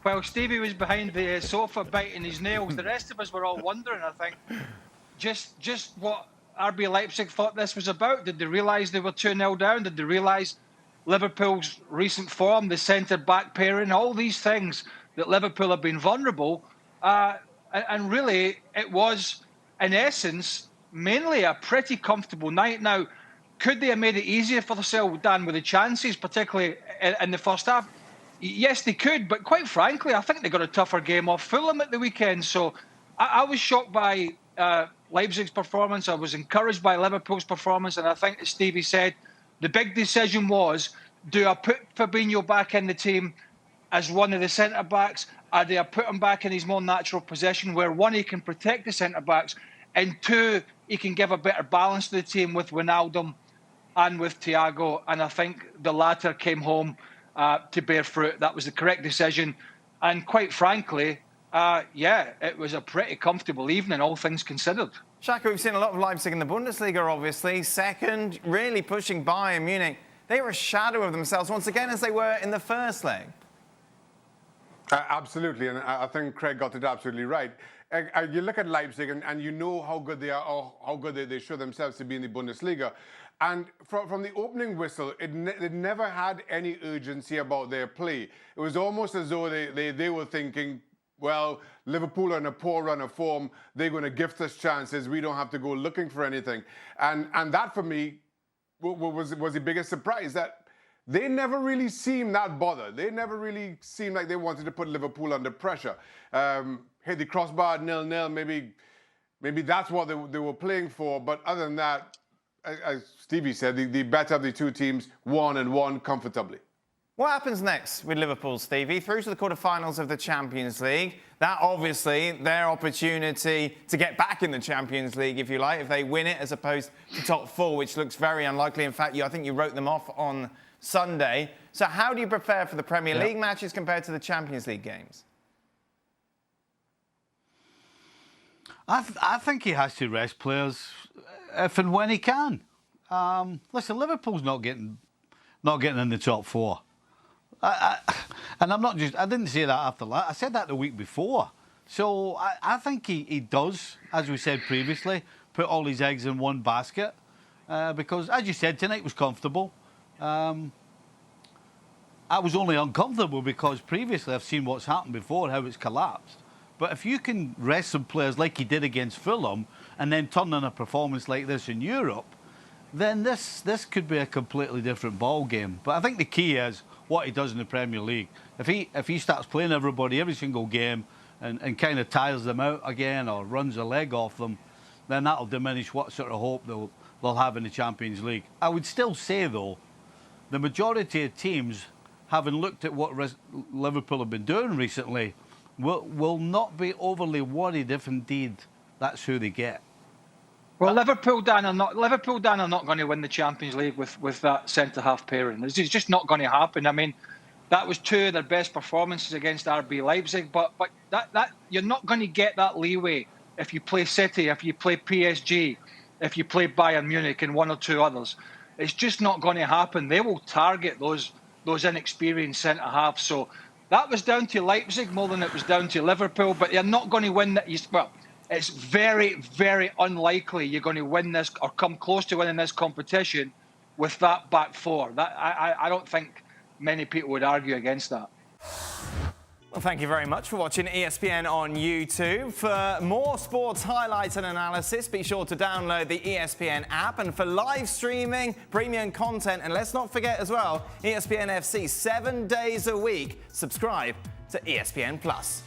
while Stevie was behind the sofa biting his nails, the rest of us were all wondering, I think, just what RB Leipzig thought this was about. Did they realise they were 2-0 down? Did they realise Liverpool's recent form, the centre-back pairing, all these things that Liverpool have been vulnerable? And really, it was, in essence, mainly a pretty comfortable night. Now, could they have made it easier for themselves, Dan, with the chances, particularly in the first half? Yes, they could, but quite frankly, I think they got a tougher game off Fulham at the weekend. So I was shocked by Leipzig's performance. I was encouraged by Liverpool's performance. And I think, as Stevie said, the big decision was, do I put Fabinho back in the team as one of the centre-backs? Or do I put him back in his more natural position where, one, he can protect the centre-backs, and two, he can give a better balance to the team with Wijnaldum and with Thiago? And I think the latter came home to bear fruit. That was the correct decision. And quite frankly, it was a pretty comfortable evening, all things considered. Shaka, we've seen a lot of Leipzig in the Bundesliga, obviously. Second, really pushing Bayern Munich. They were a shadow of themselves once again, as they were in the first leg. Absolutely, and I think Craig got it absolutely right. You look at Leipzig, and you know how good they are, or how good they show themselves to be in the Bundesliga. And from the opening whistle, it never had any urgency about their play. It was almost as though they were thinking, well, Liverpool are in a poor run of form. They're going to gift us chances. We don't have to go looking for anything. And that, for me, was the biggest surprise, that they never really seemed that bothered. They never really seemed like they wanted to put Liverpool under pressure. Hit the crossbar 0-0, maybe that's what they were playing for. But other than that, as Stevie said, the better of the two teams won, and won comfortably. What happens next with Liverpool, Stevie? Through to the quarterfinals of the Champions League. That, obviously, their opportunity to get back in the Champions League, if you like, if they win it, as opposed to top four, which looks very unlikely. In fact, I think you wrote them off on Sunday. So how do you prepare for the Premier League matches compared to the Champions League games? I think he has to rest players if and when he can. Listen, Liverpool's not getting in the top four. And I'm not just, I didn't say that after that. I said that the week before. So I think he does, as we said previously, put all his eggs in one basket. Because, as you said, tonight was comfortable. I was only uncomfortable because previously I've seen what's happened before, how it's collapsed. But if you can rest some players like he did against Fulham and then turn in a performance like this in Europe, then this could be a completely different ball game. But I think the key is what he does in the Premier League. If he starts playing everybody every single game and kind of tires them out again or runs a leg off them, then that'll diminish what sort of hope they'll have in the Champions League. I would still say, though, the majority of teams, having looked at what Liverpool have been doing recently, will not be overly worried if indeed that's who they get. Well, Liverpool, Dan, are not going to win the Champions League with that centre-half pairing. It's just not going to happen. I mean, that was two of their best performances against RB Leipzig, but that you're not going to get that leeway if you play City, if you play PSG, if you play Bayern Munich and one or two others. It's just not going to happen. They will target those inexperienced centre-halves. So that was down to Leipzig more than it was down to Liverpool, but you're not going to win that. Well, it's very, very unlikely you're going to win this or come close to winning this competition with that back four. I don't think many people would argue against that. Well, thank you very much for watching ESPN on YouTube. For more sports highlights and analysis, be sure to download the ESPN app. And for live streaming, premium content, and let's not forget as well, ESPN FC 7 days a week. Subscribe to ESPN+.